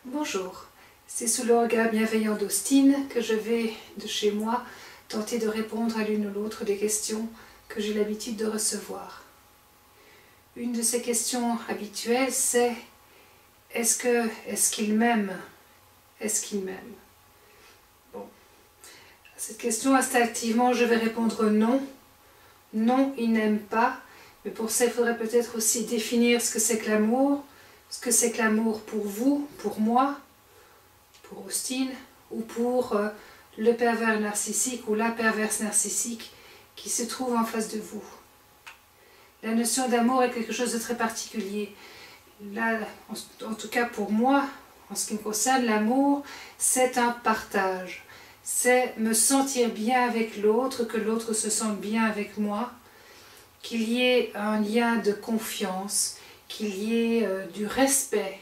Bonjour, c'est sous le regard bienveillant d'Austine que je vais, de chez moi, tenter de répondre à l'une ou l'autre des questions que j'ai l'habitude de recevoir. Une de ces questions habituelles, c'est « Est-ce qu'il m'aime ? Est-ce qu'il m'aime ?» Bon, à cette question, instinctivement, je vais répondre non. Non, il n'aime pas, mais pour ça, il faudrait peut-être aussi définir ce que c'est que l'amour pour vous, pour moi, pour Austine, ou pour le pervers narcissique ou la perverse narcissique qui se trouve en face de vous. La notion d'amour est quelque chose de très particulier. Là, en tout cas pour moi, en ce qui me concerne, l'amour, c'est un partage. C'est me sentir bien avec l'autre, que l'autre se sente bien avec moi, qu'il y ait un lien de confiance, qu'il y ait du respect,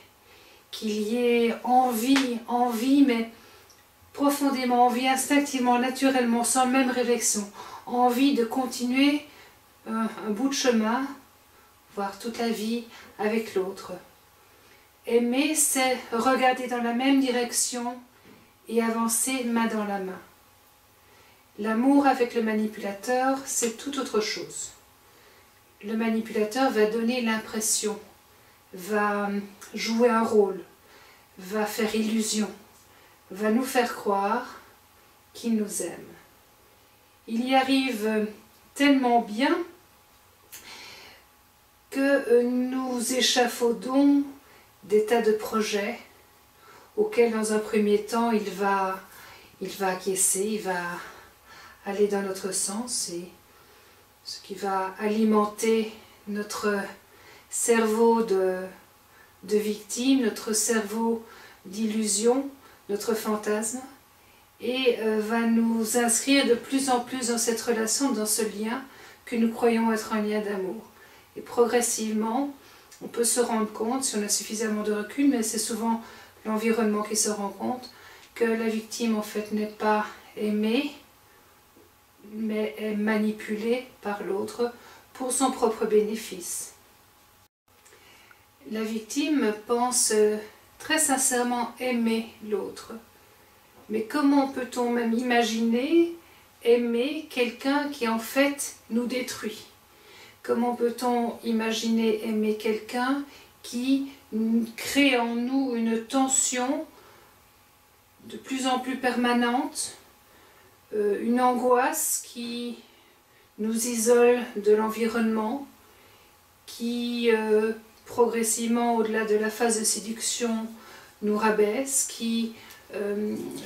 qu'il y ait envie, mais profondément envie, instinctivement, naturellement, sans même réflexion, envie de continuer un bout de chemin, voire toute la vie avec l'autre. Aimer, c'est regarder dans la même direction et avancer main dans la main. L'amour avec le manipulateur, c'est tout autre chose. Le manipulateur va donner l'impression, va jouer un rôle, va faire illusion, va nous faire croire qu'il nous aime. Il y arrive tellement bien que nous échafaudons des tas de projets auxquels dans un premier temps il va acquiescer, il va aller dans notre sens, et ce qui va alimenter notre cerveau de victime, notre cerveau d'illusion, notre fantasme, et va nous inscrire de plus en plus dans cette relation, dans ce lien que nous croyons être un lien d'amour. Et progressivement, on peut se rendre compte, si on a suffisamment de recul, mais c'est souvent l'environnement qui se rend compte, que la victime en fait n'est pas aimée, mais est manipulée par l'autre pour son propre bénéfice. La victime pense très sincèrement aimer l'autre. Mais comment peut-on même imaginer aimer quelqu'un qui en fait nous détruit? Comment peut-on imaginer aimer quelqu'un qui crée en nous une tension de plus en plus permanente, une angoisse qui nous isole de l'environnement, qui progressivement, au-delà de la phase de séduction, nous rabaisse, qui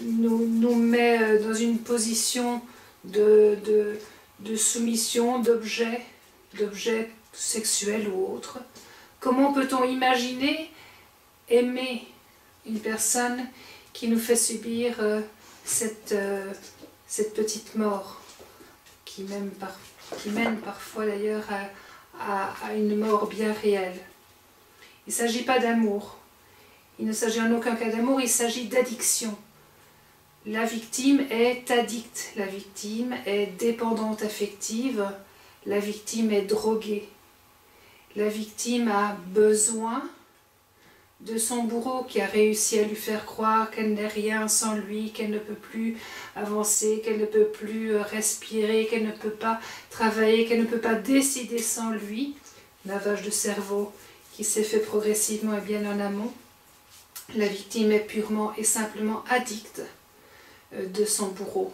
nous met dans une position de soumission, d'objet sexuel ou autre. Comment peut-on imaginer aimer une personne qui nous fait subir cette petite mort, qui mène parfois d'ailleurs à une mort bien réelle? Il ne s'agit pas d'amour. Il ne s'agit en aucun cas d'amour, il s'agit d'addiction. La victime est addicte, la victime est dépendante affective, la victime est droguée. La victime a besoin de son bourreau qui a réussi à lui faire croire qu'elle n'est rien sans lui, qu'elle ne peut plus avancer, qu'elle ne peut plus respirer, qu'elle ne peut pas travailler, qu'elle ne peut pas décider sans lui. Lavage de cerveau qui s'est fait progressivement et bien en amont. La victime est purement et simplement addicte de son bourreau.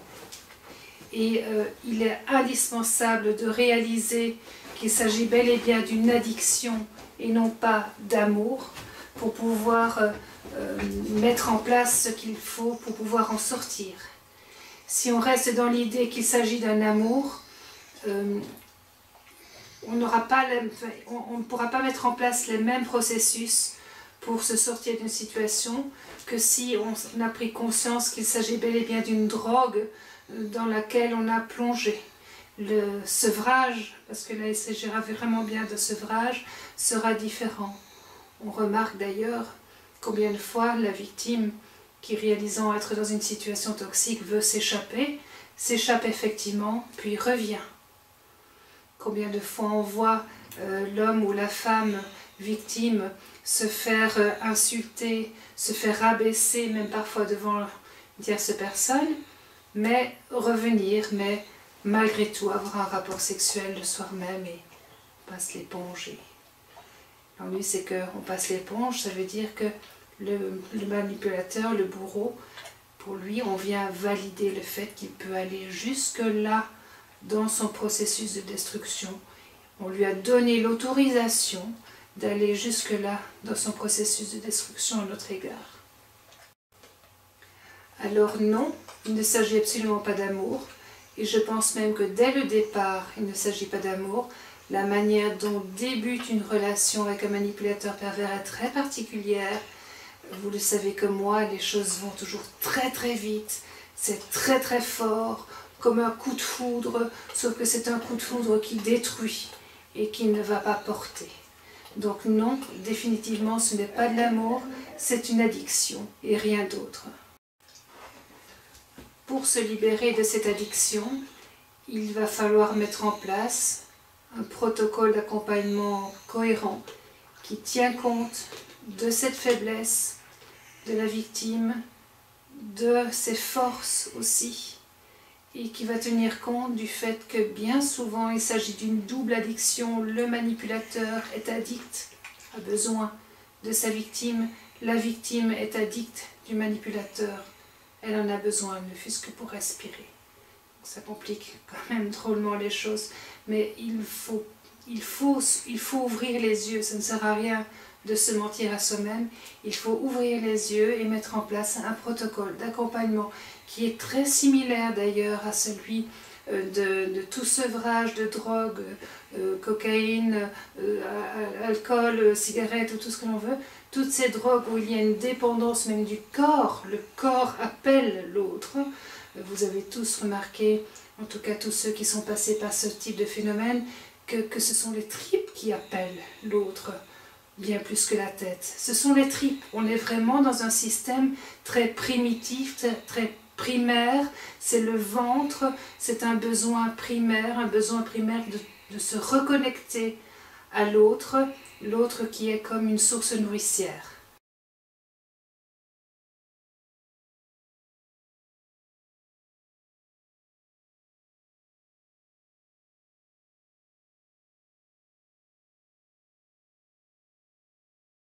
Et il est indispensable de réaliser qu'il s'agit bel et bien d'une addiction et non pas d'amour pour pouvoir mettre en place ce qu'il faut pour pouvoir en sortir. Si on reste dans l'idée qu'il s'agit d'un amour, on ne pourra pas mettre en place les mêmes processus pour se sortir d'une situation que si on a pris conscience qu'il s'agit bel et bien d'une drogue dans laquelle on a plongé. Le sevrage, parce que là il s'agira vraiment bien de sevrage, sera différent. On remarque d'ailleurs combien de fois la victime qui, réalisant être dans une situation toxique, veut s'échappe effectivement, puis revient. Combien de fois on voit l'homme ou la femme victime se faire insulter, se faire rabaisser, même parfois devant une tierce personne, mais revenir, mais malgré tout avoir un rapport sexuel le soir même et on passe l'éponge. L'ennui, c'est qu'on passe l'éponge, ça veut dire que le manipulateur, le bourreau, pour lui, on vient valider le fait qu'il peut aller jusque-là dans son processus de destruction. On lui a donné l'autorisation d'aller jusque-là dans son processus de destruction à notre égard. Alors non, il ne s'agit absolument pas d'amour, et je pense même que dès le départ, il ne s'agit pas d'amour. La manière dont débute une relation avec un manipulateur pervers est très particulière. Vous le savez comme moi, les choses vont toujours très très vite, c'est très très fort, comme un coup de foudre, sauf que c'est un coup de foudre qui détruit et qui ne va pas porter. Donc non, définitivement ce n'est pas de l'amour, c'est une addiction et rien d'autre. Pour se libérer de cette addiction, il va falloir mettre en place un protocole d'accompagnement cohérent qui tient compte de cette faiblesse de la victime, de ses forces aussi, et qui va tenir compte du fait que bien souvent il s'agit d'une double addiction. Le manipulateur est addict, a besoin de sa victime, la victime est addicte du manipulateur, elle en a besoin, ne fût-ce que pour respirer. Ça complique quand même drôlement les choses, mais il faut ouvrir les yeux, ça ne sert à rien de se mentir à soi-même, il faut ouvrir les yeux et mettre en place un protocole d'accompagnement qui est très similaire d'ailleurs à celui de tout sevrage de drogue, cocaïne, alcool, cigarettes ou tout ce que l'on veut, toutes ces drogues où il y a une dépendance même du corps, le corps appelle l'autre. Vous avez tous remarqué, en tout cas tous ceux qui sont passés par ce type de phénomène, que ce sont les tripes qui appellent l'autre, bien plus que la tête. Ce sont les tripes. On est vraiment dans un système très primitif, très primaire. C'est le ventre, c'est un besoin primaire de se reconnecter à l'autre, l'autre qui est comme une source nourricière.